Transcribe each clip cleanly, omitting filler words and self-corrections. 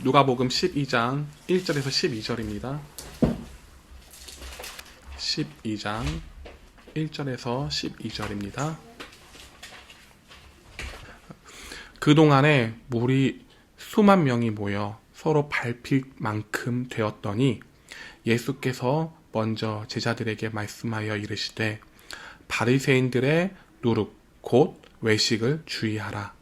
누가복음 12장 1절에서 12절입니다. 12장 1절에서 12절입니다. 그동안에 물이 수만 명이 모여 서로 밟힐 만큼 되었더니 예수께서 먼저 제자들에게 말씀하여 이르시되 바리새인들의 누룩 곧 외식을 주의하라.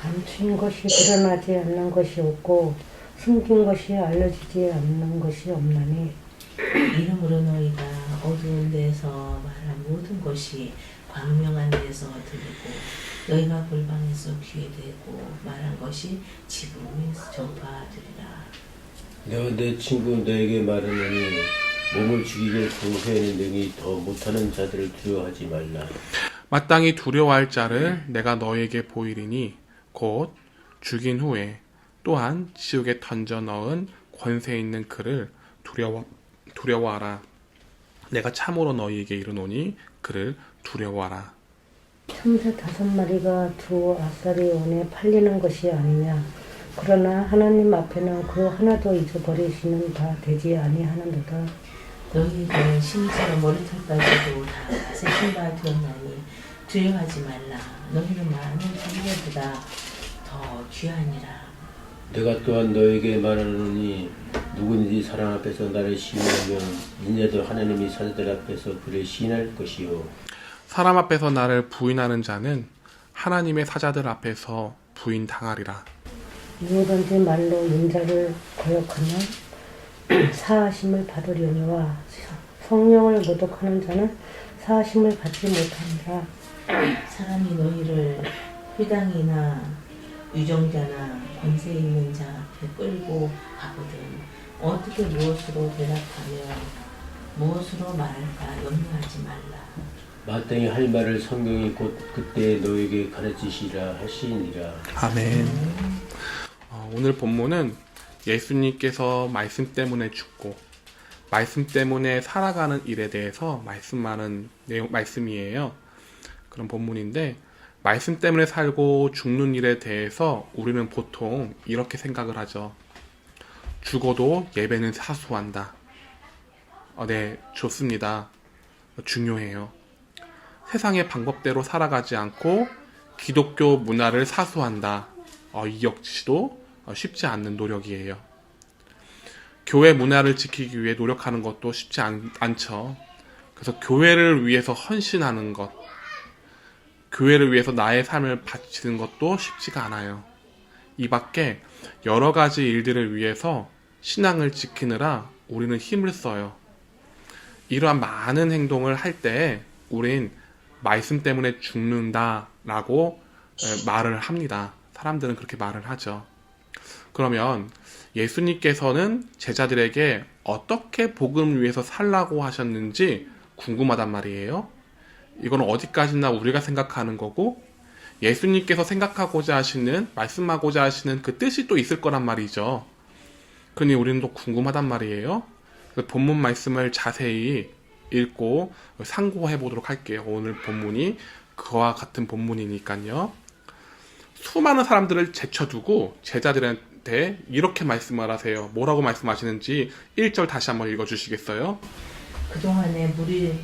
감춘 것이 드러나지 않는 것이 없고 숨긴 것이 알려지지 않는 것이 없나니 이름으로 너희가 어두운 데서 말한 모든 것이 광명한 데서 들리고 너희가 골방에서 귀에 대고 말한 것이 지붕에 전파되리라. 내가 내 친구 너에게 말하노니 몸을 죽이고 그 후에는 능히 더 못하는 자들을 두려워하지 말라. 마땅히 두려워할 자를 내가 너에게 보이리니 곧 죽인 후에 또한 지옥에 던져 넣은 권세 있는 그를 두려워하라. 내가 참으로 너희에게 이르노니 그를 두려워하라. 참새 5마리가 두 아싸리 원에 팔리는 것이 아니냐. 그러나 하나님 앞에는 그 하나도 잊어버리시는 바 되지 아니하는도다. 너희는 심지어 머리털까지도 다 세신 바 되었나니 두려워하지 말라. 너희는 많은 자들보다 더 귀하니라. 내가 또한 너에게 말하노니 누구든지 사람 앞에서 나를 시인하면 이제도 하나님이 사자들 앞에서 그를 시인할 것이요 사람 앞에서 나를 부인하는 자는 하나님의 사자들 앞에서 부인당하리라. 누구든지 말로 인자를 거역하면 사하심을 받으려니와 성령을 모독하는 자는 사하심을 받지 못하니라. 사람이 너희를 회당이나 유정자나 권세 있는 자 앞에 끌고 가거든 어떻게 무엇으로 대답하며 무엇으로 말할까 염려하지 말라. 마땅히 할 말을 성경이 곧 그때 너에게 가르치시라 하시니라. 아멘. 오늘 본문은 예수님께서 말씀 때문에 죽고 말씀 때문에 살아가는 일에 대해서 말씀하는 말씀이에요. 그런 본문인데 말씀 때문에 살고 죽는 일에 대해서 우리는 보통 이렇게 생각을 하죠. 죽어도 예배는 사수한다. 네, 좋습니다. 중요해요. 세상의 방법대로 살아가지 않고 기독교 문화를 사수한다. 이 역시도 쉽지 않는 노력이에요. 교회 문화를 지키기 위해 노력하는 것도 쉽지 않죠. 그래서 교회를 위해서 헌신하는 것, 교회를 위해서 나의 삶을 바치는 것도 쉽지가 않아요. 이 밖에 여러 가지 일들을 위해서 신앙을 지키느라 우리는 힘을 써요. 이러한 많은 행동을 할 때 우린 말씀 때문에 죽는다라고 말을 합니다. 사람들은 그렇게 말을 하죠. 그러면 예수님께서는 제자들에게 어떻게 복음을 위해서 살라고 하셨는지 궁금하단 말이에요. 이건 어디까지나 우리가 생각하는 거고 예수님께서 생각하고자 하시는, 말씀하고자 하시는 그 뜻이 또 있을 거란 말이죠. 그러니 우리는 또 궁금하단 말이에요. 본문 말씀을 자세히 읽고 상고해 보도록 할게요. 오늘 본문이 그와 같은 본문이니까요. 수많은 사람들을 제쳐두고 제자들한테 이렇게 말씀을 하세요. 뭐라고 말씀하시는지 1절 다시 한번 읽어주시겠어요? 그동안에 물이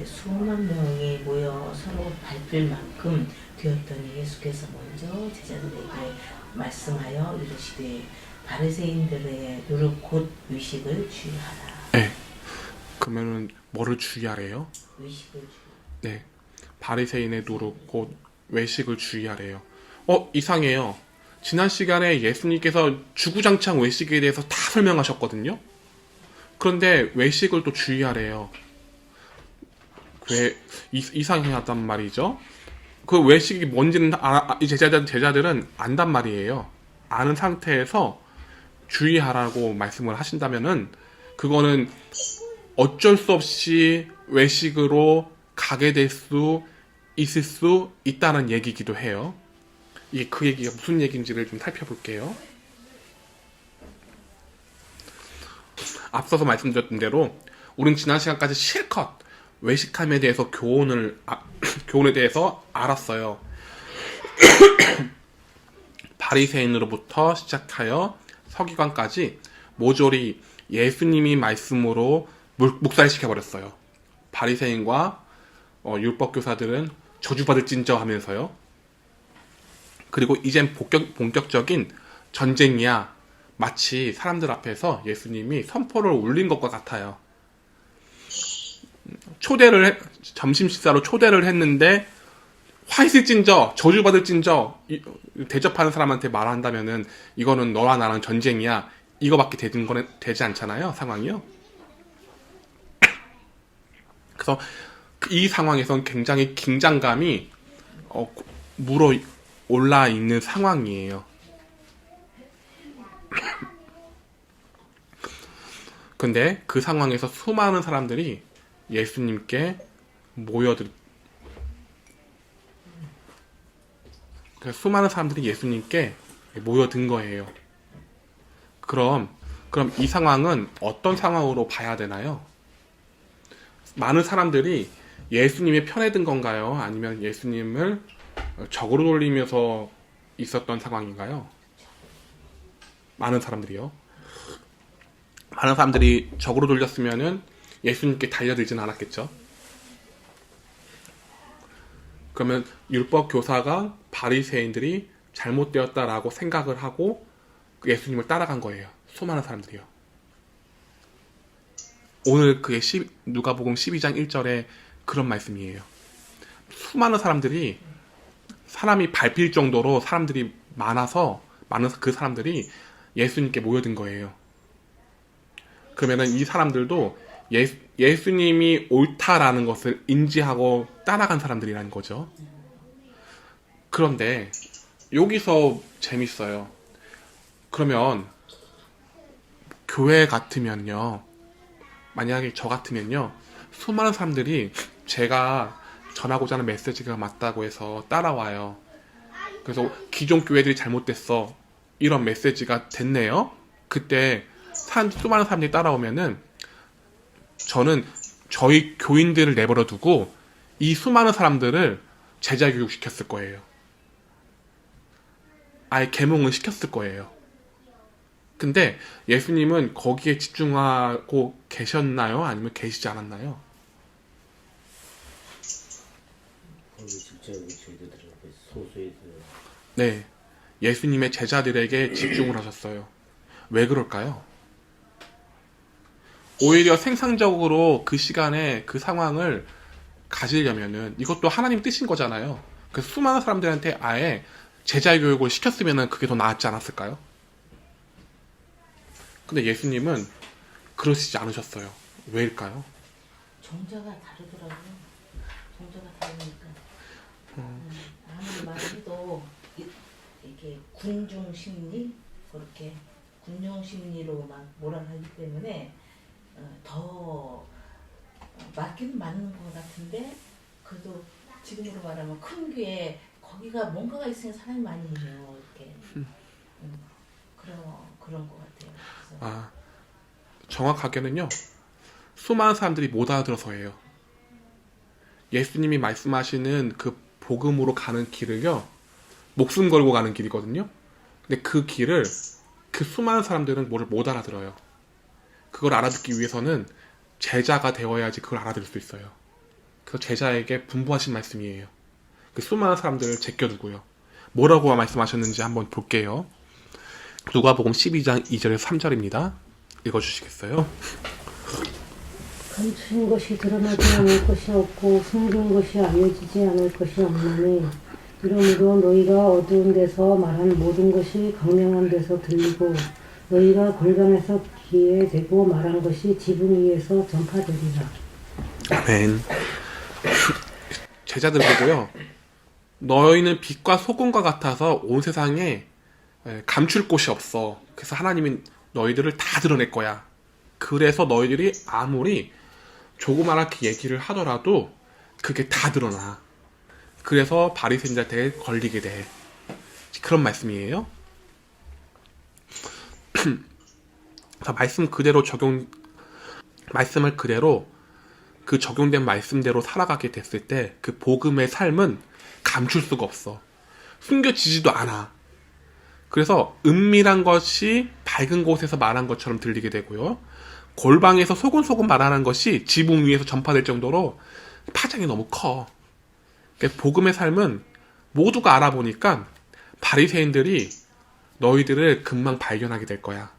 수만 명이 모여 서로 밟힐 만큼 되었더니 예수께서 먼저 제자들에게 말씀하여 이르시되 바리새인들의 누룩 곧 의식을 주의하라. 네. 그러면은 뭐를 주의하래요? 의식을 네. 바리새인의 누룩 곧 외식을 주의하래요. 이상해요. 지난 시간에 예수님께서 주구장창 외식에 대해서 다 설명하셨거든요. 그런데 외식을 또 주의하래요. 왜 이상하단 말이죠? 그 외식이 뭔지는 제자들은 안단 말이에요. 아는 상태에서 주의하라고 말씀을 하신다면은 그거는 어쩔 수 없이 외식으로 가게 될 수 있을 수 있다는 얘기이기도 해요. 그 얘기가 무슨 얘기인지를 좀 살펴볼게요. 앞서서 말씀드렸던 대로 우린 지난 시간까지 실컷 외식함에 대해서 교훈에 대해서 알았어요. 바리새인으로부터 시작하여 서기관까지 모조리 예수님이 말씀으로 묵살시켜버렸어요. 바리새인과 율법교사들은 저주받을진저 하면서요. 그리고 이젠 본격적인 전쟁이야. 마치 사람들 앞에서 예수님이 선포를 올린 것과 같아요. 점심 식사로 초대를 했는데 화 있을진저, 저주받을진저 대접하는 사람한테 말한다면은 이거는 너랑 나랑 전쟁이야. 이거밖에 되지 않잖아요. 상황이요. 그래서 이 상황에선 굉장히 긴장감이 물어 올라 있는 상황이에요. 근데 그 상황에서 수많은 사람들이 예수님께 모여든 거예요. 그럼 이 상황은 어떤 상황으로 봐야 되나요? 많은 사람들이 예수님의 편에 든 건가요? 아니면 예수님을 적으로 돌리면서 있었던 상황인가요? 많은 사람들이요. 많은 사람들이 적으로 돌렸으면은 예수님께 달려들지는 않았겠죠. 그러면 율법 교사가 바리새인들이 잘못되었다라고 생각을 하고 예수님을 따라간 거예요. 수많은 사람들이요. 오늘 그게 누가복음 12장 1절에 그런 말씀이에요. 수많은 사람이 밟힐 정도로 사람들이 많아서 그 사람들이 예수님께 모여든 거예요. 그러면은 이 사람들도 예수님이 옳다라는 것을 인지하고 따라간 사람들이라는 거죠. 그런데 여기서 재밌어요. 그러면 교회 같으면요, 만약에 저 같으면요, 수많은 사람들이 제가 전하고자 하는 메시지가 맞다고 해서 따라와요. 그래서 기존 교회들이 잘못됐어, 이런 메시지가 됐네요. 그때 수많은 사람들이 따라오면은 저는 저희 교인들을 내버려 두고 이 수많은 사람들을 제자 교육시켰을 거예요. 아예 계몽을 시켰을 거예요. 근데 예수님은 거기에 집중하고 계셨나요? 아니면 계시지 않았나요? 거기 집중하고 제자들에게 소수에서. 네, 예수님의 제자들에게 집중을 하셨어요. 왜 그럴까요? 오히려 생산적으로 그 시간에 그 상황을 가지려면은 이것도 하나님 뜻인 거잖아요. 그래서 수많은 사람들한테 아예 제자 교육을 시켰으면 그게 더 나았지 않았을까요? 근데 예수님은 그러시지 않으셨어요. 왜일까요? 종자가 다르더라고요. 종자가 다르니까. 아무리 말해도 이게 군중 심리, 그렇게 군중 심리로 막 몰아가기 때문에 더 맞긴 맞는 것 같은데, 그래도 지금으로 말하면 큰 교회 거기가 뭔가가 있으면 사람이 많이 해요. 이렇게 그런 것 같아요. 그래서. 정확하게는요, 수많은 사람들이 못 알아들어서예요. 예수님이 말씀하시는 그 복음으로 가는 길을요, 목숨 걸고 가는 길이거든요. 근데 그 길을 그 수많은 사람들은 뭐를 못 알아들어요. 그걸 알아듣기 위해서는 제자가 되어야지 그걸 알아들을 수 있어요. 그래서 제자에게 분부하신 말씀이에요. 그 수많은 사람들을 제껴두고요. 뭐라고 말씀하셨는지 한번 볼게요. 누가복음 12장 2절에서 3절입니다. 읽어주시겠어요? 감추인 것이 드러나지 않을 것이 없고 숨긴 것이 알려지지 않을 것이 없나니, 이러므로 너희가 어두운 데서 말한 모든 것이 광명한 데서 들리고 너희가 골방에서 귀에 대고 말한 것이 지붕 위에서 전파되리라. 아멘. 제자들 보고요, 너희는 빛과 소금과 같아서 온 세상에 감출 곳이 없어. 그래서 하나님은 너희들을 다 드러낼 거야. 그래서 너희들이 아무리 조그맣게 얘기를 하더라도 그게 다 드러나. 그래서 바리새인들한테 걸리게 돼. 그런 말씀이에요. 말씀을 그대로 그 적용된 말씀대로 살아가게 됐을 때 그 복음의 삶은 감출 수가 없어. 숨겨지지도 않아. 그래서 은밀한 것이 밝은 곳에서 말한 것처럼 들리게 되고요. 골방에서 소곤소곤 말하는 것이 지붕 위에서 전파될 정도로 파장이 너무 커. 그러니까 복음의 삶은 모두가 알아보니까 바리새인들이 너희들을 금방 발견하게 될 거야.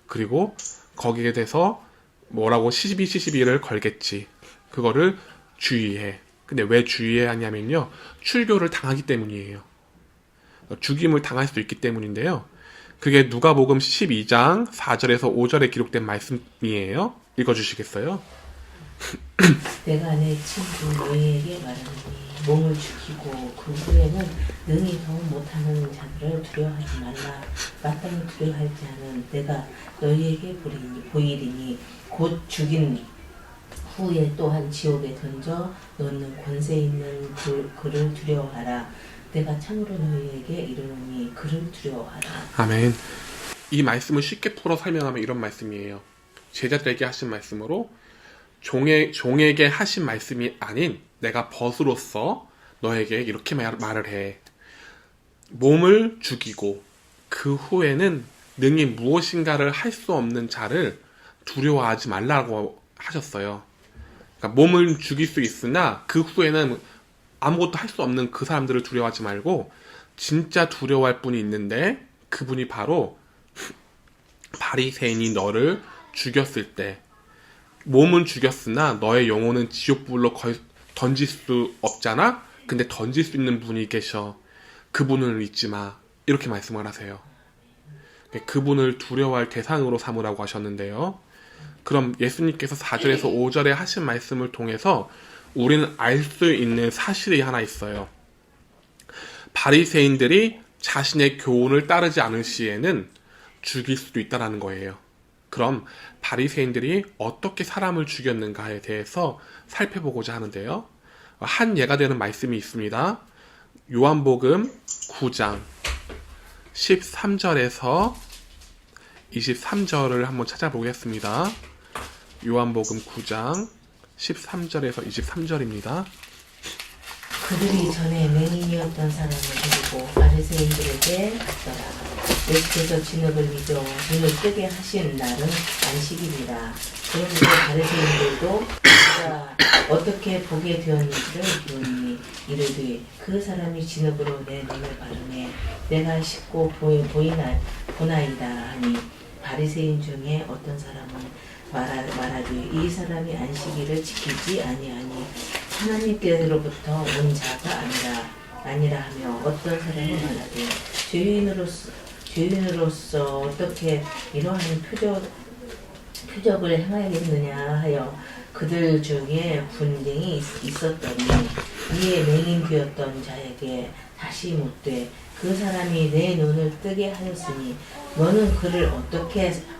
그리고 거기에 대해서 뭐라고 시비를 걸겠지. 그거를 주의해. 근데 왜 주의해야 하냐면요. 출교를 당하기 때문이에요. 죽임을 당할 수 있기 때문인데요. 그게 누가복음 12장 4절에서 5절에 기록된 말씀이에요. 읽어주시겠어요? 내가 내 친구 너희에게 말하노니 몸을 죽이고 그 후에는 능히 더 못하는 자들을 두려워하지 말라. 마땅히 두려워할 자는 내가 너희에게 보이리니 곧 죽인 후에 또한 지옥에 던져 넣는 권세 있는 그를 두려워하라. 내가 참으로 너희에게 이르노니 그를 두려워하라. 아멘. 이 말씀을 쉽게 풀어 설명하면 이런 말씀이에요. 제자들에게 하신 말씀으로 종에게 하신 말씀이 아닌 내가 벗으로서 너에게 이렇게 말을 해. 몸을 죽이고 그 후에는 능히 무엇인가를 할 수 없는 자를 두려워하지 말라고 하셨어요. 그러니까 몸을 죽일 수 있으나 그 후에는 아무것도 할 수 없는 그 사람들을 두려워하지 말고 진짜 두려워할 분이 있는데 그분이 바로 바리새인이 너를 죽였을 때 몸은 죽였으나 너의 영혼은 지옥불로 던질 수 없잖아? 근데 던질 수 있는 분이 계셔. 그분을 잊지 마. 이렇게 말씀을 하세요. 그분을 두려워할 대상으로 삼으라고 하셨는데요. 그럼 예수님께서 4절에서 5절에 하신 말씀을 통해서 우리는 알 수 있는 사실이 하나 있어요. 바리새인들이 자신의 교훈을 따르지 않을 시에는 죽일 수도 있다는 거예요. 그럼 바리새인들이 어떻게 사람을 죽였는가에 대해서 살펴보고자 하는데요. 한 예가 되는 말씀이 있습니다. 요한복음 9장 13절에서 23절을 한번 찾아보겠습니다. 요한복음 9장 13절에서 23절입니다. 그들이 전에 맹인이었던 사람을 데리고 바리새인들에게 갔더라. 예수께서 진흙을 믿어 눈을 뜨게 하신 날은 안식일이라. 그런데 바리새인들도 그가 어떻게 보게 되었는지를 묻니 이르되 그 사람이 진흙으로 내 눈을 바르매 내가 씻고 보나이다 하니 바리새인 중에 어떤 사람은 말하되 이 사람이 안식일을 지키지 아니하니 하나님께로부터 온 자가 아니라 하며 어떤 사람은 말하되 죄인으로서 어떻게 이러한 표적을 행하겠느냐 하여 그들 중에 분쟁이 있었더니 이에 맹인 되었던 자에게 다시 묻되 그 사람이 내 눈을 뜨게 하였으니 너는 그를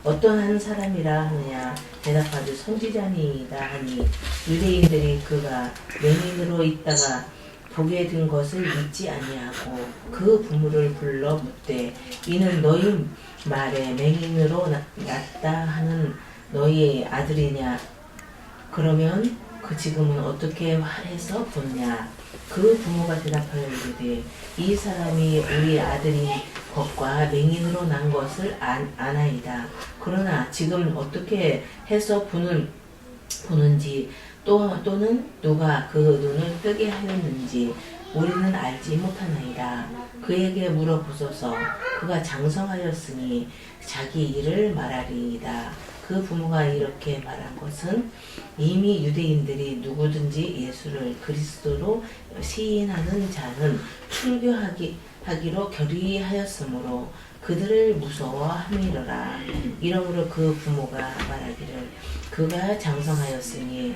어떠한 사람이라 하느냐 대답하되 선지자니이다 하니 유대인들이 그가 맹인으로 있다가 보게 된 것을 믿지 아니하고 그 부모를 불러 묻되 이는 너희 말에 맹인으로 났다 하는 너희 아들이냐 그러면 그 지금은 어떻게 해서 보느냐 그 부모가 대답하여 이르되 이 사람이 우리 아들인 것과 맹인으로 난 것을 아나이다. 그러나 지금 어떻게 해서 보는지 또는 누가 그 눈을 뜨게 하였는지 우리는 알지 못하나이다. 그에게 물어보소서. 그가 장성하였으니 자기 일을 말하리이다. 그 부모가 이렇게 말한 것은 이미 유대인들이 누구든지 예수를 그리스도로 시인하는 자는 출교하기로 결의하였으므로 그들을 무서워함이로라. 이러므로 그 부모가 말하기를 그가 장성하였으니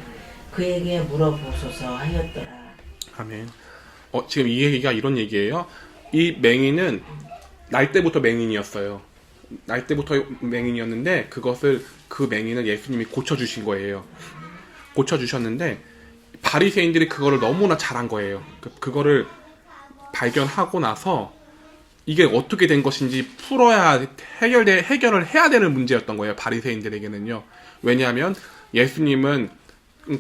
그에게 물어보소서 하였더라. 아멘. 지금 이 얘기가 이런 얘기예요. 이 맹인은 날 때부터 맹인이었어요. 날 때부터 맹인이었는데 그 맹인을 예수님이 고쳐주신 거예요. 고쳐주셨는데 바리새인들이 그거를 너무나 잘한 거예요. 그거를 발견하고 나서 이게 어떻게 된 것인지 풀어야 해결을 해야 되는 문제였던 거예요. 바리새인들에게는요. 왜냐하면 예수님은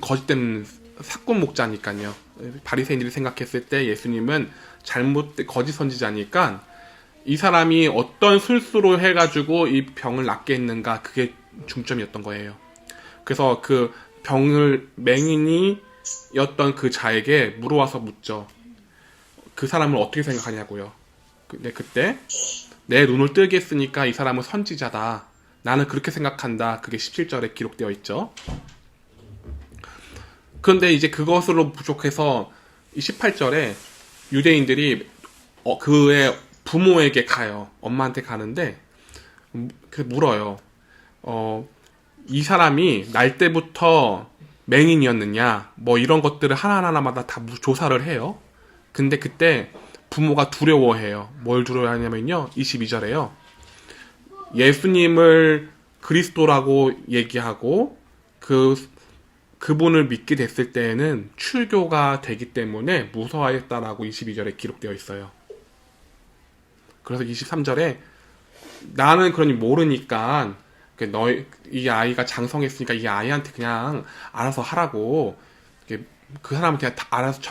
거짓된 사꾼 목자니까요. 바리새인들이 생각했을 때 예수님은 거짓 선지자니까 이 사람이 어떤 술수로 해가지고 이 병을 낫게 했는가, 그게 중점이었던 거예요. 그래서 그 병을 맹인이었던 그 자에게 물어와서 묻죠. 그 사람을 어떻게 생각하냐고요. 근데 그때 내 눈을 뜨게 했으니까 이 사람은 선지자다. 나는 그렇게 생각한다. 그게 17절에 기록되어 있죠. 그런데 이제 그것으로 부족해서 이 18절에 유대인들이 그의 부모에게 가요. 엄마한테 가는데 물어요. 이 사람이 날 때부터 맹인이었느냐, 뭐 이런 것들을 하나하나마다 다 조사를 해요. 근데 그때 부모가 두려워해요. 뭘 두려워하냐면요, 22절에요. 예수님을 그리스도라고 얘기하고 그분을 믿게 됐을 때에는 출교가 되기 때문에 무서워했다라고 22절에 기록되어 있어요. 그래서 23절에 나는 그러니 모르니까 이 아이가 장성했으니까 이 아이한테 그냥 알아서 하라고, 그 사람은 그냥 다 알아서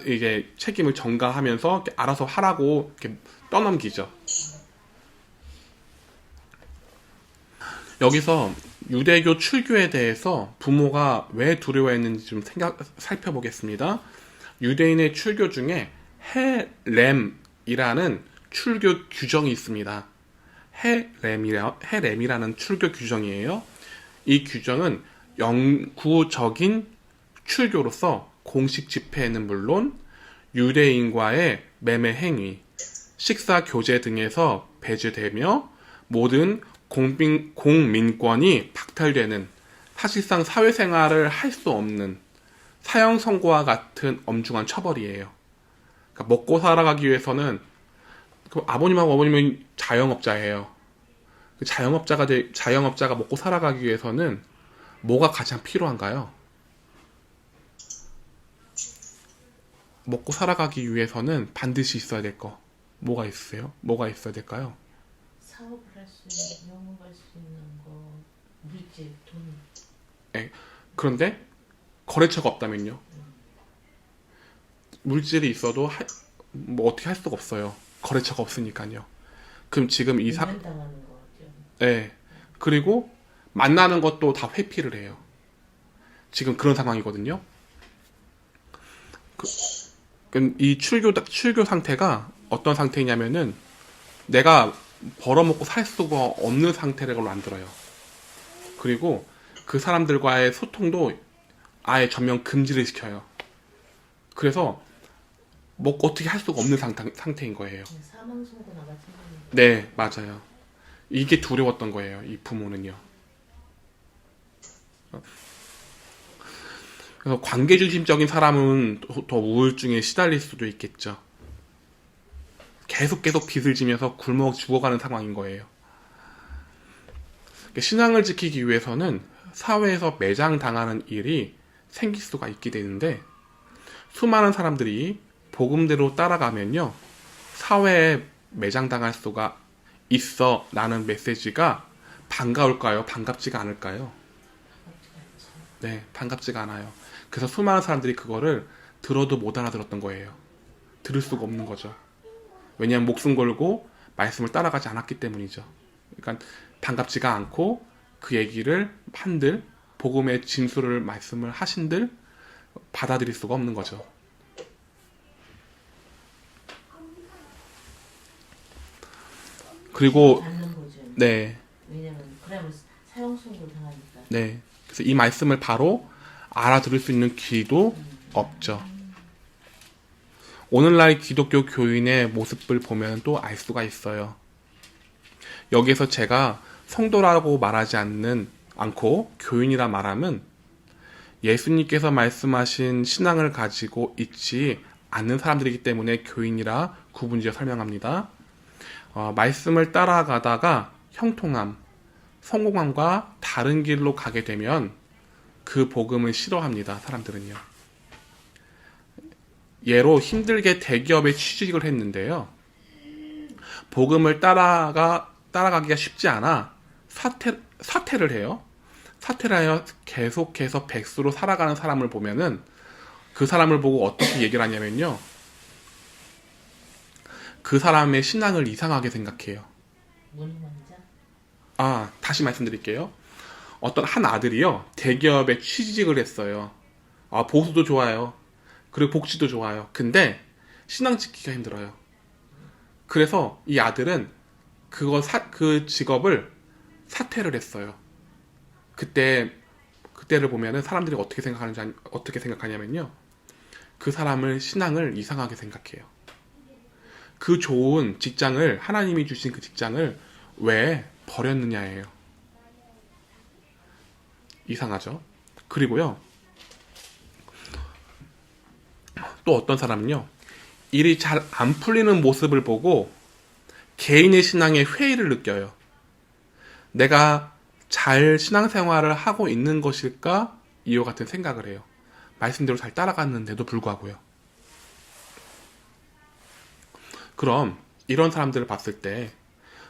이게 책임을 전가하면서 알아서 하라고 이렇게 떠넘기죠. 여기서 유대교 출교에 대해서 부모가 왜 두려워했는지 좀 살펴보겠습니다. 유대인의 출교 중에 헤렘이라는 출교 규정이 있습니다. 헤렘이라는 출교 규정이에요. 이 규정은 영구적인 출교로서 공식 집회는 물론 유대인과의 매매 행위, 식사 교제 등에서 배제되며 모든 공민권이 박탈되는, 사실상 사회생활을 할 수 없는 사형 선고와 같은 엄중한 처벌이에요. 그러니까 먹고 살아가기 위해서는, 아버님하고 어머님은 자영업자예요. 자영업자가 먹고 살아가기 위해서는 뭐가 가장 필요한가요? 먹고 살아가기 위해서는 반드시 있어야 될 거 뭐가 있어요? 뭐가 있어야 될까요? 사업을 할 수 있는, 영업할 수 있는 거, 물질, 돈. 네. 그런데 거래처가 없다면요? 물질이 있어도 뭐 어떻게 할 수가 없어요. 거래처가 없으니까요. 그럼 지금 당하는 거죠. 네. 그리고 만나는 것도 다 회피를 해요. 지금 그런 상황이거든요. 이 출교 상태가 어떤 상태냐면은 내가 벌어먹고 살 수가 없는 상태를 만들어요. 그리고 그 사람들과의 소통도 아예 전면 금지를 시켜요. 그래서 뭐 어떻게 할 수가 없는 상태인 거예요. 사망 선고나 마찬가지입니다. 네, 맞아요. 이게 두려웠던 거예요, 이 부모는요. 그래서 관계중심적인 사람은 더 우울증에 시달릴 수도 있겠죠. 계속 빚을 지면서 굶어 죽어가는 상황인 거예요. 신앙을 지키기 위해서는 사회에서 매장당하는 일이 생길 수가 있게 되는데, 수많은 사람들이 복음대로 따라가면요, 사회에 매장당할 수가 있어 라는 메시지가 반가울까요? 반갑지가 않을까요? 네, 반갑지가 않아요. 그래서 수많은 사람들이 그거를 들어도 못 알아들었던 거예요. 들을 수가 없는 거죠. 왜냐하면 목숨 걸고 말씀을 따라가지 않았기 때문이죠. 그러니까 반갑지가 않고 그 얘기를 한들, 복음의 진술을 말씀을 하신들 받아들일 수가 없는 거죠. 그리고 네. 왜냐면 그러면 사형 선고 당하니까. 네. 그래서 이 말씀을 바로 알아들을 수 있는 귀도 없죠. 오늘날 기독교 교인의 모습을 보면 또 알 수가 있어요. 여기서 제가 성도라고 말하지 않고 교인이라 말하면 예수님께서 말씀하신 신앙을 가지고 있지 않는 사람들이기 때문에 교인이라 구분지어 설명합니다. 말씀을 따라가다가 형통함, 성공함과 다른 길로 가게 되면 그 복음을 싫어합니다. 사람들은요. 예로 힘들게 대기업에 취직을 했는데요. 복음을 따라가기가 쉽지 않아 사퇴를 해요. 사퇴를 하여 계속해서 백수로 살아가는 사람을 보면은 그 사람을 보고 어떻게 얘기를 하냐면요. 그 사람의 신앙을 이상하게 생각해요. 문원자? 다시 말씀드릴게요. 어떤 한 아들이요, 대기업에 취직을 했어요. 보수도 좋아요. 그리고 복지도 좋아요. 근데 신앙 지키기가 힘들어요. 그래서 이 아들은 그 직업을 사퇴를 했어요. 그때를 보면은 사람들이 어떻게 생각하냐면요. 그 사람을 신앙을 이상하게 생각해요. 그 좋은 직장을, 하나님이 주신 그 직장을 왜 버렸느냐예요. 이상하죠? 그리고요, 또 어떤 사람은요, 일이 잘 안 풀리는 모습을 보고 개인의 신앙에 회의를 느껴요. 내가 잘 신앙생활을 하고 있는 것일까? 이와 같은 생각을 해요. 말씀대로 잘 따라갔는데도 불구하고요. 그럼 이런 사람들을 봤을 때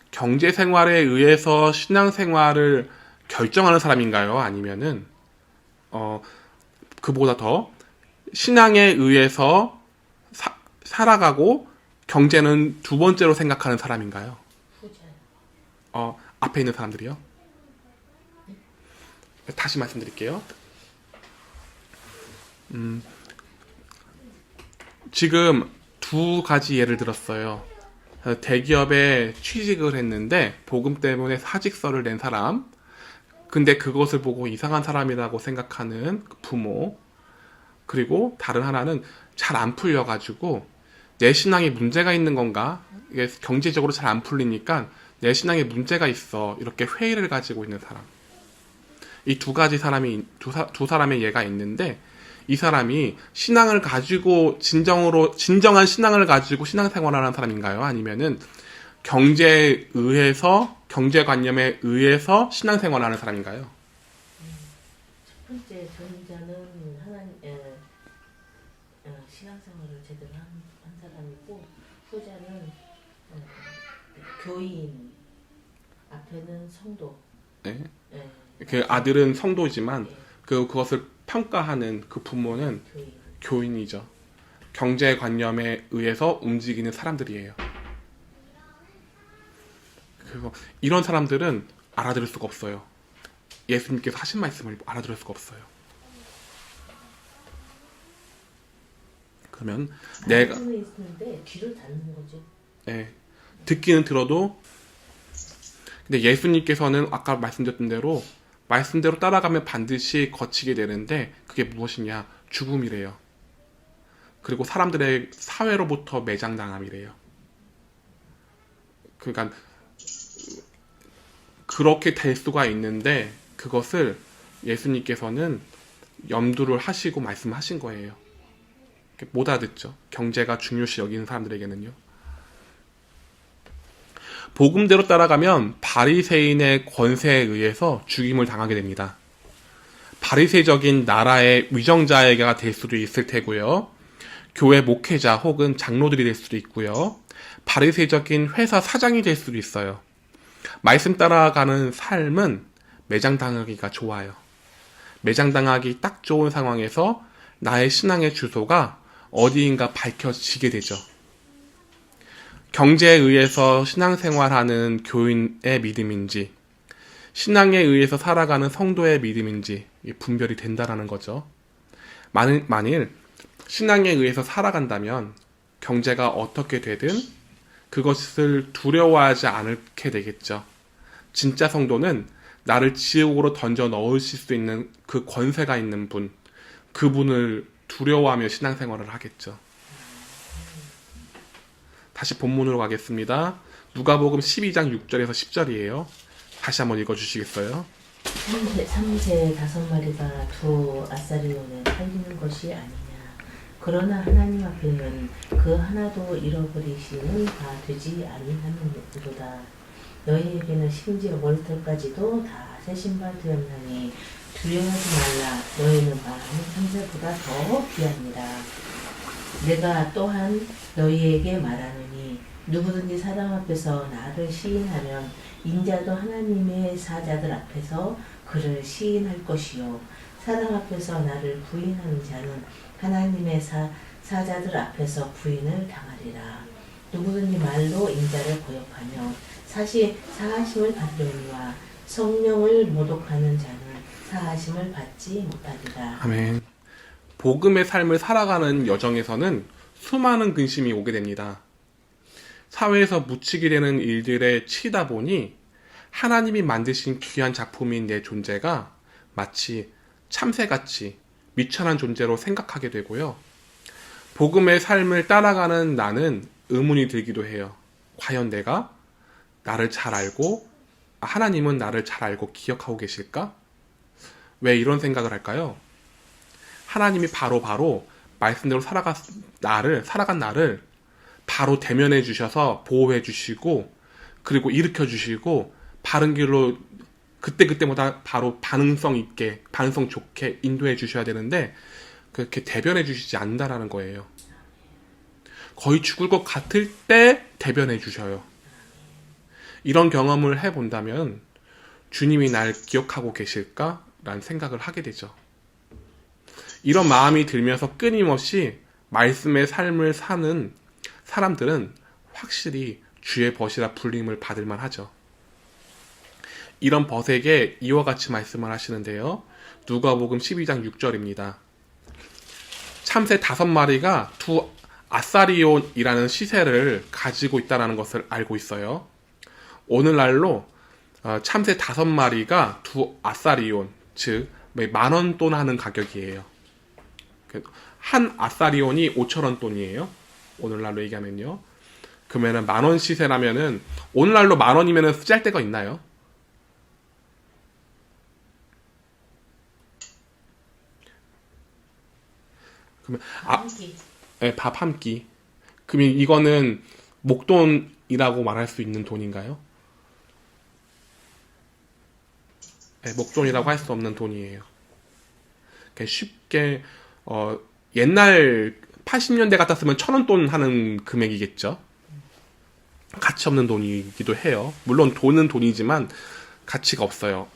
경제생활에 의해서 신앙생활을 결정하는 사람인가요? 아니면은 그보다 더 신앙에 의해서 살아가고 경제는 두 번째로 생각하는 사람인가요? 후자요. 앞에 있는 사람들이요? 다시 말씀드릴게요. 지금 두 가지 예를 들었어요. 대기업에 취직을 했는데 복음 때문에 사직서를 낸 사람, 근데 그것을 보고 이상한 사람이라고 생각하는 부모, 그리고 다른 하나는 잘 안 풀려가지고 내 신앙에 문제가 있는 건가? 이게 경제적으로 잘 안 풀리니까 내 신앙에 문제가 있어, 이렇게 회의를 가지고 있는 사람. 이 두 가지 사람이 두 사람의 예가 있는데, 이 사람이 신앙을 가지고 진정한 신앙을 가지고 신앙생활하는 사람인가요? 아니면은 경제에 의해서, 경제관념에 의해서 신앙생활하는 사람인가요? 첫 번째 전자는 신앙생활을 제대로 한 사람이고, 후자는 교인, 앞에는 성도. 네. 예, 그 아들은 성도지만 그것을 평가하는 그 부모는 교인이죠. 경제관념에 의해서 움직이는 사람들이에요. 그래서 이런 사람들은 알아들을 수가 없어요. 예수님께서 하신 말씀을 알아들을 수가 없어요. 그러면 내가 있는데 귀를 닫는 거죠. 듣기는 들어도, 근데 예수님께서는 아까 말씀드렸던 대로 말씀대로 따라가면 반드시 거치게 되는데, 그게 무엇이냐? 죽음이래요. 그리고 사람들의 사회로부터 매장당함이래요. 그러니까 그렇게 될 수가 있는데, 그것을 예수님께서는 염두를 하시고 말씀하신 거예요. 못 알아듣죠. 경제가 중요시 여기는 사람들에게는요. 복음대로 따라가면 바리새인의 권세에 의해서 죽임을 당하게 됩니다. 바리새적인 나라의 위정자가 될 수도 있을 테고요. 교회 목회자 혹은 장로들이 될 수도 있고요. 바리새적인 회사 사장이 될 수도 있어요. 말씀 따라가는 삶은 매장당하기가 좋아요. 매장당하기 딱 좋은 상황에서 나의 신앙의 주소가 어디인가 밝혀지게 되죠. 경제에 의해서 신앙생활하는 교인의 믿음인지, 신앙에 의해서 살아가는 성도의 믿음인지 분별이 된다라는 거죠. 만일 신앙에 의해서 살아간다면 경제가 어떻게 되든 그것을 두려워하지 않게 되겠죠. 진짜 성도는 나를 지옥으로 던져 넣으실 수 있는 그 권세가 있는 분, 그분을 두려워하며 신앙생활을 하겠죠. 다시 본문으로 가겠습니다. 누가복음 12장 6절에서 10절이에요. 다시 한번 읽어주시겠어요? 3세 5마리가 두 아사리온에 팔리는 것이 아니냐. 그러나 하나님 앞에는 그 하나도 잃어버리시는 바 되지 아니하느니로다. 너희에게는 심지어 머리털까지도 다 세신 바 되었나니 두려워하지 말라. 너희는 많은 산새보다 더 귀합니다. 내가 또한 너희에게 말하노니 누구든지 사람 앞에서 나를 시인하면 인자도 하나님의 사자들 앞에서 그를 시인할 것이요 사람 앞에서 나를 부인하는 자는 하나님의 사자들 앞에서 부인을 당하리라. 누구든지 말로 인자를 고역하며 사하심을 받으려니와 성령을 모독하는 자는 사하심을 받지 못하리라. 아멘. 복음의 삶을 살아가는 여정에서는 수많은 근심이 오게 됩니다. 사회에서 묻히게 되는 일들에 치이다 보니 하나님이 만드신 귀한 작품인 내 존재가 마치 참새같이 미천한 존재로 생각하게 되고요. 복음의 삶을 따라가는 나는 의문이 들기도 해요. 과연 내가 나를 잘 알고, 하나님은 나를 잘 알고 기억하고 계실까? 왜 이런 생각을 할까요? 하나님이 바로 말씀대로 살아간 나를 바로 대면해 주셔서 보호해 주시고, 그리고 일으켜 주시고, 바른 길로 그때그때마다 바로 반응성 있게, 반응성 좋게 인도해 주셔야 되는데, 그렇게 대변해 주시지 않는다라는 거예요. 거의 죽을 것 같을 때 대변해 주셔요. 이런 경험을 해본다면 주님이 날 기억하고 계실까? 라는 생각을 하게 되죠. 이런 마음이 들면서 끊임없이 말씀의 삶을 사는 사람들은 확실히 주의 벗이라 불림을 받을 만하죠. 이런 벗에게 이와 같이 말씀을 하시는데요. 누가복음 12장 6절입니다. 참새 5마리가 두 아사리온이라는 시세를 가지고 있다는 것을 알고 있어요. 오늘날로 참새 5마리가 두 아사리온, 즉 10,000원 돈 하는 가격이에요. 한 아사리온이 5,000원 돈이에요. 오늘날로 얘기하면요. 그러면은 10,000원 시세라면은 오늘날로 10,000원이면은 짤 데가 있나요? 그러면 네, 밥 한 끼. 그러면 이거는 목돈이라고 말할 수 있는 돈인가요? 네, 목돈이라고 할 수 없는 돈이에요. 쉽게 옛날 80년대 같았으면 1,000원 돈 하는 금액이겠죠. 가치 없는 돈이기도 해요. 물론 돈은 돈이지만 가치가 없어요.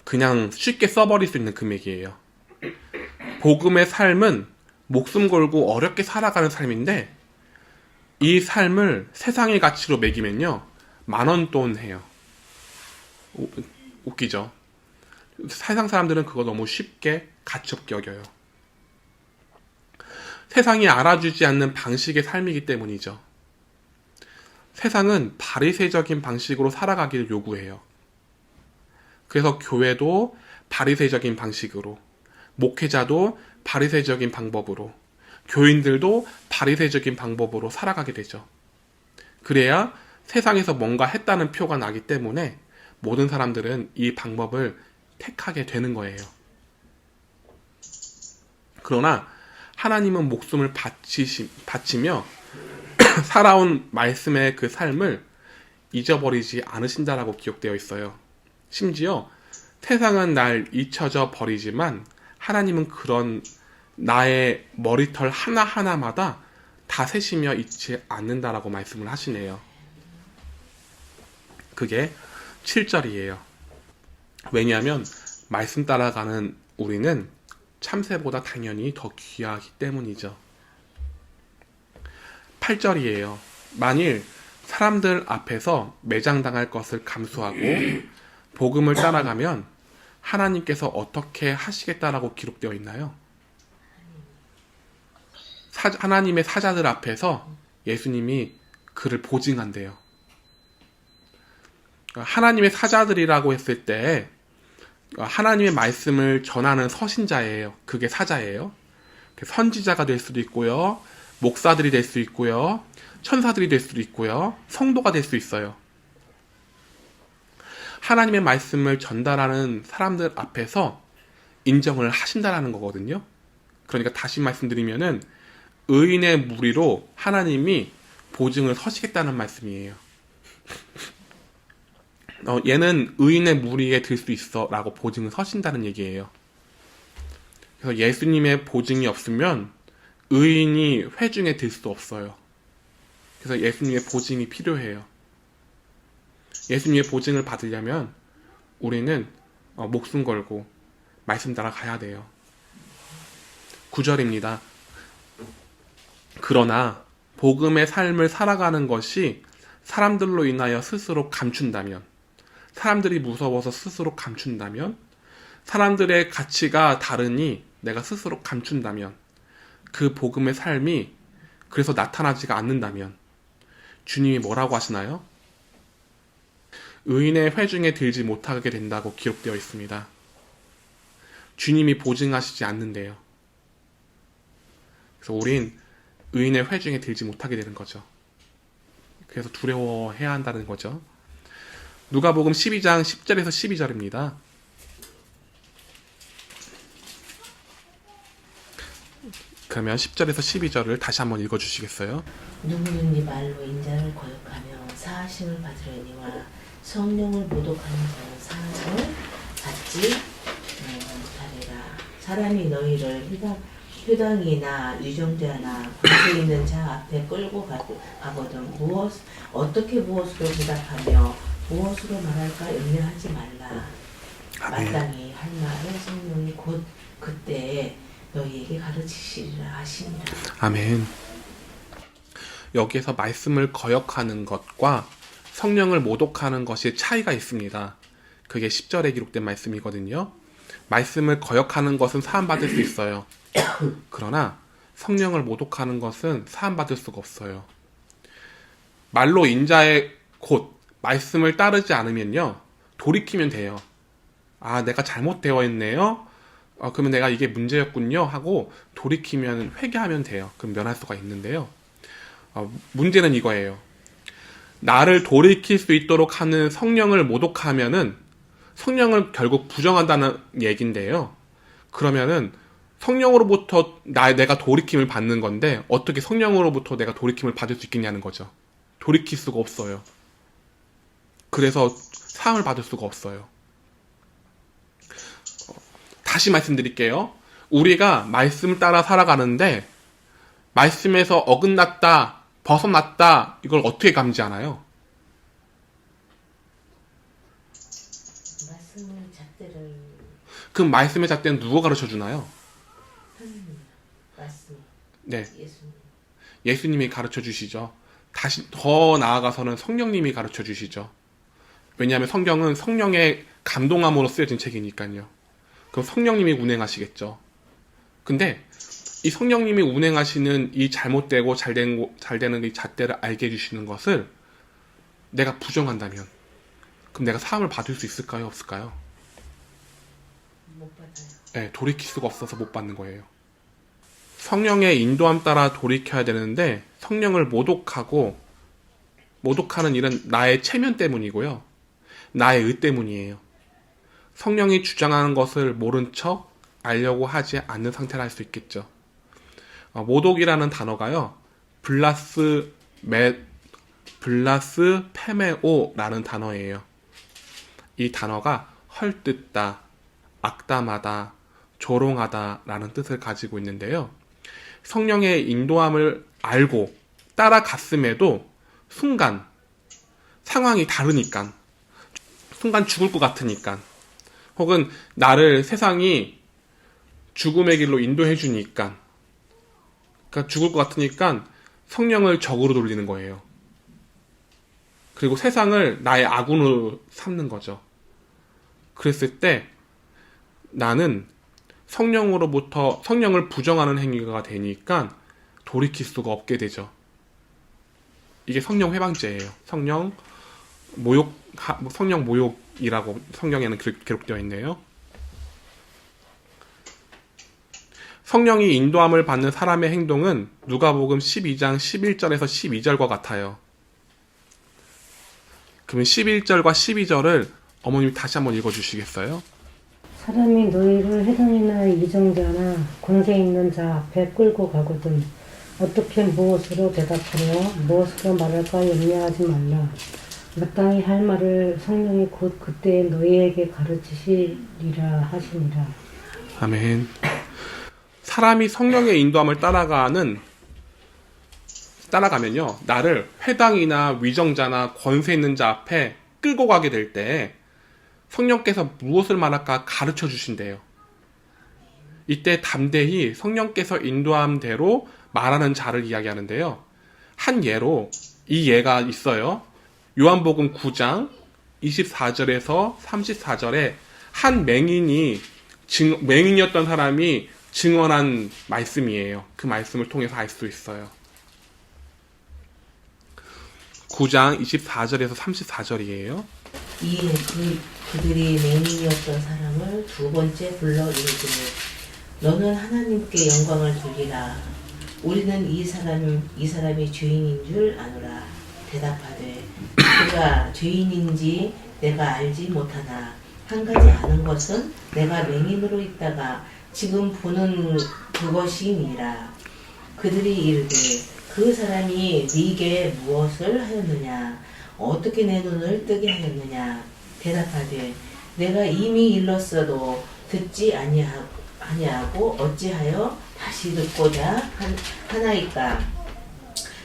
그냥 쉽게 써버릴 수 있는 금액이에요. 복음의 삶은 목숨 걸고 어렵게 살아가는 삶인데 이 삶을 세상의 가치로 매기면요 10,000원 돈 해요. 웃기죠? 세상 사람들은 그거 너무 쉽게 가치 없게 여겨요. 세상이 알아주지 않는 방식의 삶이기 때문이죠. 세상은 바리새적인 방식으로 살아가기를 요구해요. 그래서 교회도 바리새적인 방식으로, 목회자도 바리새적인 방법으로, 교인들도 바리새적인 방법으로 살아가게 되죠. 그래야 세상에서 뭔가 했다는 표가 나기 때문에 모든 사람들은 이 방법을 택하게 되는 거예요. 그러나 하나님은 목숨을 바치며 살아온 말씀의 그 삶을 잊어버리지 않으신다라고 기록되어 있어요. 심지어 세상은 날 잊혀져 버리지만 하나님은 그런 나의 머리털 하나하나마다 다 세시며 잊지 않는다라고 말씀을 하시네요. 그게 7절이에요. 왜냐하면 말씀 따라가는 우리는 참새보다 당연히 더 귀하기 때문이죠. 8절이에요. 만일 사람들 앞에서 매장당할 것을 감수하고 복음을 따라가면 하나님께서 어떻게 하시겠다라고 기록되어 있나요? 하나님의 사자들 앞에서 예수님이 그를 보증한대요. 하나님의 사자들이라고 했을 때 하나님의 말씀을 전하는 서신자예요. 그게 사자예요. 선지자가 될 수도 있고요. 목사들이 될 수 있고요. 천사들이 될 수도 있고요. 성도가 될 수 있어요. 하나님의 말씀을 전달하는 사람들 앞에서 인정을 하신다라는 거거든요. 그러니까 다시 말씀드리면은 의인의 무리로 하나님이 보증을 서시겠다는 말씀이에요. 얘는 의인의 무리에 들 수 있어 라고 보증을 서신다는 얘기예요. 그래서 예수님의 보증이 없으면 의인이 회중에 들 수 없어요. 그래서 예수님의 보증이 필요해요. 예수님의 보증을 받으려면 우리는 목숨 걸고 말씀 따라 가야 돼요. 9절입니다. 그러나 복음의 삶을 살아가는 것이 사람들로 인하여 스스로 감춘다면, 사람들이 무서워서 스스로 감춘다면, 사람들의 가치가 다르니 내가 스스로 감춘다면, 그 복음의 삶이 그래서 나타나지가 않는다면 주님이 뭐라고 하시나요? 의인의 회중에 들지 못하게 된다고 기록되어 있습니다. 주님이 보증하시지 않는데요. 그래서 우린 의인의 회중에 들지 못하게 되는 거죠. 그래서 두려워해야 한다는 거죠. 누가복음 12장 10절에서 12절입니다. 그러면 10절에서 12절을 다시 한번 읽어주시겠어요? 누구든지 말로 인자를 거역하며 사하심을 받으려니와 성령을 모독하는 자는 사하심을 받지 못하리라. 사람이 너희를 휴당이나 유정자나 권세 있는 자 앞에 끌고 가거든 어떻게 무엇으로 대답하며 무엇으로 말할까 염려하지 말라. 아멘. 마땅히 할 말을 성령이 곧 그때 너희에게 가르치시리라 하시니라. 아멘. 여기에서 말씀을 거역하는 것과 성령을 모독하는 것이 차이가 있습니다. 그게 10절에 기록된 말씀이거든요. 말씀을 거역하는 것은 사함받을 수 있어요. 그러나 성령을 모독하는 것은 사함받을 수가 없어요. 말로 인자의 곧 말씀을 따르지 않으면요, 돌이키면 돼요. 아, 내가 잘못되어 있네요. 그러면 내가 이게 문제였군요 하고 돌이키면 회개하면 돼요. 그럼 면할 수가 있는데요. 문제는 이거예요. 나를 돌이킬 수 있도록 하는 성령을 모독하면은 성령을 결국 부정한다는 얘긴데요. 그러면은 성령으로부터 내가 돌이킴을 받는 건데 어떻게 성령으로부터 내가 돌이킴을 받을 수 있겠냐는 거죠. 돌이킬 수가 없어요. 그래서 사함을 받을 수가 없어요. 다시 말씀드릴게요. 우리가 말씀을 따라 살아가는데 말씀에서 어긋났다, 벗어났다, 이걸 어떻게 감지하나요? 말씀을 잣대를 그럼 말씀의 잣대는 누가 가르쳐주나요? 말씀 네, 예수님. 예수님이 가르쳐주시죠. 다시 더 나아가서는 성령님이 가르쳐주시죠. 왜냐하면 성경은 성령의 감동함으로 쓰여진 책이니까요. 그럼 성령님이 운행하시겠죠. 근데 이 성령님이 운행하시는 이 잘못되고 잘 되는 이 잣대를 알게 해주시는 것을 내가 부정한다면 그럼 내가 사함을 받을 수 있을까요? 없을까요? 못 받아요. 네, 돌이킬 수가 없어서 못 받는 거예요. 성령의 인도함 따라 돌이켜야 되는데 성령을 모독하는 일은 나의 체면 때문이고요. 나의 의 때문이에요. 성령이 주장하는 것을 모른 척 알려고 하지 않는 상태라 할 수 있겠죠. 모독이라는 단어가요. 블라스페메오라는 단어예요. 이 단어가 헐뜯다, 악담하다, 조롱하다 라는 뜻을 가지고 있는데요. 성령의 인도함을 알고 따라갔음에도 순간 상황이 다르니까, 순간 죽을 것 같으니까, 혹은 나를 세상이 죽음의 길로 인도해 주니까, 그러니까 죽을 것 같으니까 성령을 적으로 돌리는 거예요. 그리고 세상을 나의 아군으로 삼는 거죠. 그랬을 때 나는 성령을 부정하는 행위가 되니까 돌이킬 수가 없게 되죠. 이게 성령 회방죄예요. 성령 모욕이라고 성경에는 기록되어 있네요. 성령이 인도함을 받는 사람의 행동은 누가복음 12장 11절에서 12절과 같아요. 그러면 11절과 12절을 어머님이 다시 한번 읽어주시겠어요? 사람이 너희를 해당이나 이정자나 권세 있는 자 앞에 끌고 가거든 어떻게 무엇으로 대답하며 무엇으로 말할까 염려하지 말라. 마땅히 할 말을 성령이 곧 그때 너희에게 가르치시리라 하시니라. 아멘. 사람이 성령의 인도함을 따라가면요, 나를 회당이나 위정자나 권세 있는 자 앞에 끌고 가게 될 때 성령께서 무엇을 말할까 가르쳐 주신대요. 이때 담대히 성령께서 인도한 대로 말하는 자를 이야기하는데요. 한 예로 이 예가 있어요. 요한복음 9장 24절에서 34절에 한 맹인이었던 사람이 증언한 말씀이에요. 그 말씀을 통해서 알 수 있어요. 9장 24절에서 34절이에요. 이에 그들이 맹인이었던 사람을 두 번째 불러 이르기를 너는 하나님께 영광을 돌리라. 우리는 이 사람이 죄인인 줄 아노라. 대답하되 그가 죄인인지 내가 알지 못하나 한 가지 아는 것은 내가 맹인으로 있다가 지금 보는 그것이니라. 그들이 이르되 그 사람이 네게 무엇을 하였느냐? 어떻게 내 눈을 뜨게 하였느냐? 대답하되 내가 이미 일렀어도 듣지 아니하고 어찌하여 다시 듣고자 하나이까?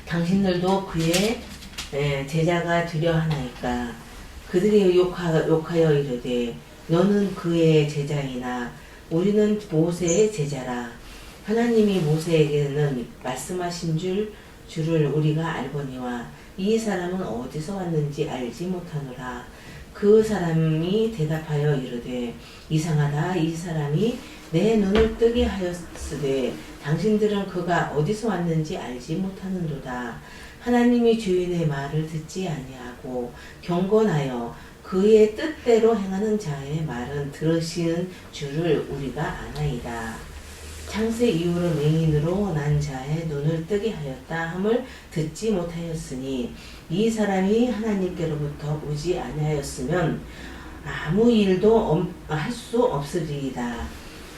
당신들도 그의 제자가 되려 하나이까? 그들이 욕하여 이르되 너는 그의 제자이나 우리는 모세의 제자라. 하나님이 모세에게는 말씀하신 줄을 우리가 알거니와 이 사람은 어디서 왔는지 알지 못하노라. 그 사람이 대답하여 이르되 이상하다. 이 사람이 내 눈을 뜨게 하였으되 당신들은 그가 어디서 왔는지 알지 못하는도다. 하나님이 주인의 말을 듣지 아니하고 경건하여 그의 뜻대로 행하는 자의 말은 들으시는 줄을 우리가 아나이다. 창세 이후로 맹인으로 난 자의 눈을 뜨게 하였다 함을 듣지 못하였으니 이 사람이 하나님께로부터 오지 아니하였으면 아무 일도 할 수 없으리이다.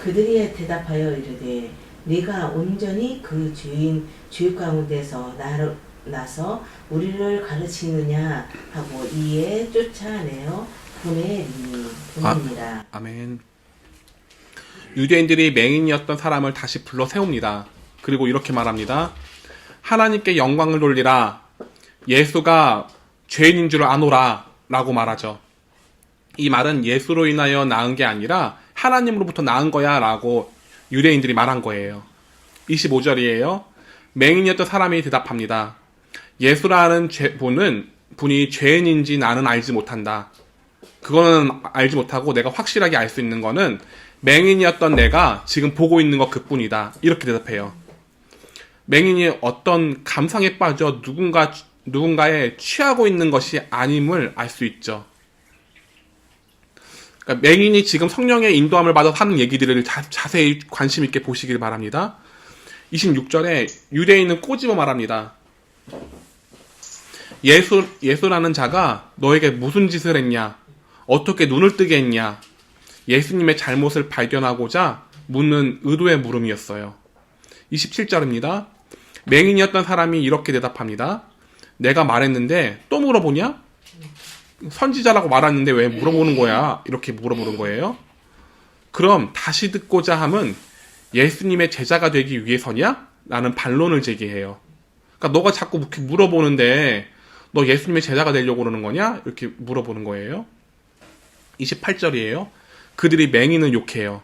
그들이 대답하여 이르되 네가 온전히 그 죄 가운데서 나서 우리를 가르치느냐 하고 이에 쫓아내어 보내니라. 아멘. 유대인들이 맹인이었던 사람을 다시 불러 세웁니다. 그리고 이렇게 말합니다. 하나님께 영광을 돌리라. 예수가 죄인인 줄 아노라 라고 말하죠. 이 말은 예수로 인하여 나은 게 아니라 하나님으로부터 나은 거야 라고 유대인들이 말한 거예요. 25절이에요. 맹인이었던 사람이 대답합니다. 예수라는 분이 죄인인지 나는 알지 못한다. 그거는 알지 못하고 내가 확실하게 알 수 있는 거는 맹인이었던 내가 지금 보고 있는 것 그뿐이다. 이렇게 대답해요. 맹인이 어떤 감상에 빠져 누군가에 취하고 있는 것이 아님을 알 수 있죠. 그러니까 맹인이 지금 성령의 인도함을 받아 하는 얘기들을 자세히 관심 있게 보시길 바랍니다. 26절에 유대인은 꼬집어 말합니다. 예수라는 자가 너에게 무슨 짓을 했냐? 어떻게 눈을 뜨게 했냐? 예수님의 잘못을 발견하고자 묻는 의도의 물음이었어요. 27절입니다. 맹인이었던 사람이 이렇게 대답합니다. 내가 말했는데 또 물어보냐? 선지자라고 말했는데 왜 물어보는 거야? 이렇게 물어보는 거예요. 그럼 다시 듣고자 함은 예수님의 제자가 되기 위해서냐? 라는 반론을 제기해요. 그러니까 너가 자꾸 이렇게 물어보는데 너 예수님의 제자가 되려고 그러는 거냐? 이렇게 물어보는 거예요. 28절이에요. 그들이 맹인을 욕해요.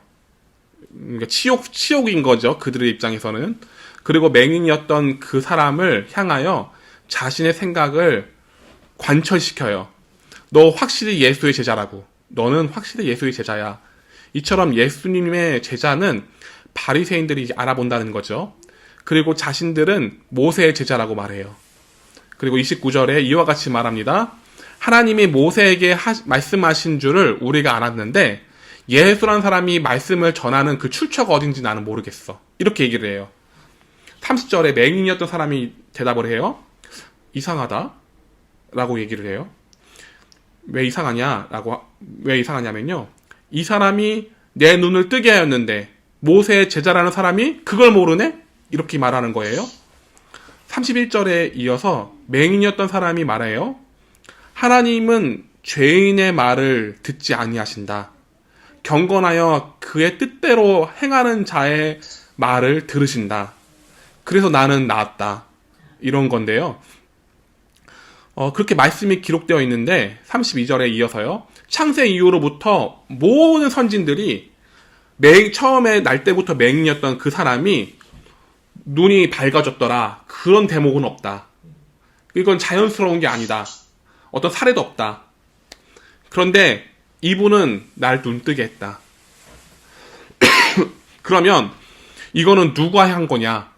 그러니까 치욕인 거죠. 그들의 입장에서는. 그리고 맹인이었던 그 사람을 향하여 자신의 생각을 관철시켜요. 너 확실히 예수의 제자라고. 너는 확실히 예수의 제자야. 이처럼 예수님의 제자는 바리새인들이 알아본다는 거죠. 그리고 자신들은 모세의 제자라고 말해요. 그리고 29절에 이와 같이 말합니다. 하나님이 모세에게 말씀하신 줄을 우리가 알았는데 예수라는 사람이 말씀을 전하는 그 출처가 어딘지 나는 모르겠어. 이렇게 얘기를 해요. 30절에 맹인이었던 사람이 대답을 해요. 이상하다 라고 얘기를 해요. 왜 이상하냐면요. 이 사람이 내 눈을 뜨게 하였는데 모세의 제자라는 사람이 그걸 모르네? 이렇게 말하는 거예요. 31절에 이어서 맹인이었던 사람이 말해요. 하나님은 죄인의 말을 듣지 아니하신다. 경건하여 그의 뜻대로 행하는 자의 말을 들으신다. 그래서 나는 나았다. 이런 건데요. 그렇게 말씀이 기록되어 있는데 32절에 이어서요. 창세 이후로부터 모든 선진들이 처음에 날 때부터 맹인이었던 그 사람이 눈이 밝아졌더라. 그런 대목은 없다. 이건 자연스러운 게 아니다. 어떤 사례도 없다. 그런데 이분은 날 눈뜨게 했다. 그러면 이거는 누가 한 거냐?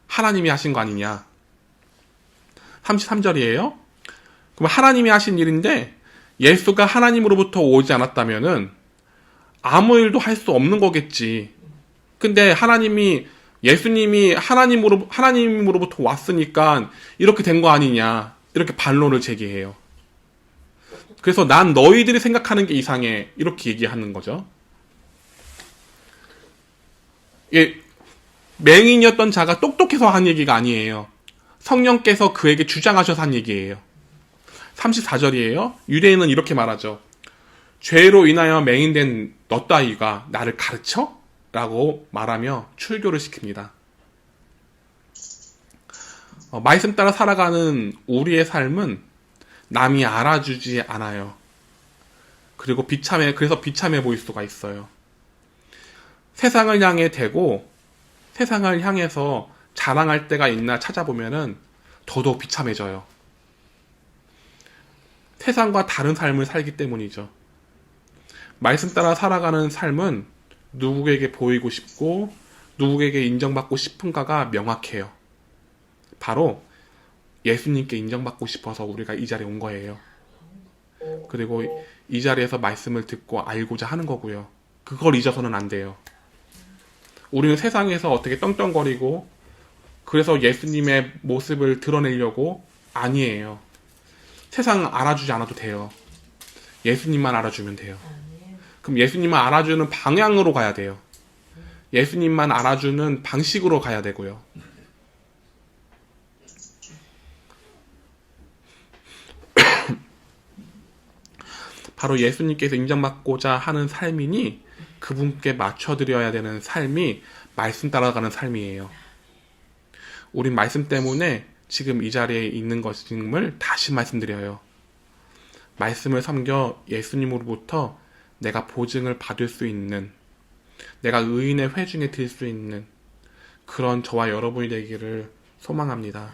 하나님이 하신 거 아니냐? 33절이에요. 그럼 하나님이 하신 일인데 예수가 하나님으로부터 오지 않았다면은 아무 일도 할 수 없는 거겠지. 근데 예수님이 하나님으로부터 왔으니까 이렇게 된 거 아니냐. 이렇게 반론을 제기해요. 그래서 난 너희들이 생각하는 게 이상해. 이렇게 얘기하는 거죠. 맹인이었던 자가 똑똑해서 한 얘기가 아니에요. 성령께서 그에게 주장하셔서 한 얘기예요. 34절이에요. 유대인은 이렇게 말하죠. 죄로 인하여 맹인된 너 따위가 나를 가르쳐? 라고 말하며 출교를 시킵니다. 말씀 따라 살아가는 우리의 삶은 남이 알아주지 않아요. 그리고 그래서 비참해 보일 수가 있어요. 세상을 향해 대고 세상을 향해서 자랑할 때가 있나 찾아보면은 더더욱 비참해져요. 세상과 다른 삶을 살기 때문이죠. 말씀 따라 살아가는 삶은 누구에게 보이고 싶고 누구에게 인정받고 싶은가가 명확해요. 바로 예수님께 인정받고 싶어서 우리가 이 자리에 온 거예요. 그리고 이 자리에서 말씀을 듣고 알고자 하는 거고요. 그걸 잊어서는 안 돼요. 우리는 세상에서 어떻게 떵떵거리고 그래서 예수님의 모습을 드러내려고 아니에요. 세상 알아주지 않아도 돼요. 예수님만 알아주면 돼요. 그럼 예수님만 알아주는 방향으로 가야 돼요. 예수님만 알아주는 방식으로 가야 되고요. 바로 예수님께서 인정받고자 하는 삶이니 그분께 맞춰드려야 되는 삶이 말씀 따라가는 삶이에요. 우린 말씀 때문에 지금 이 자리에 있는 것임을 다시 말씀드려요. 말씀을 섬겨 예수님으로부터 내가 보증을 받을 수 있는, 내가 의인의 회중에 들 수 있는 그런 저와 여러분이 되기를 소망합니다.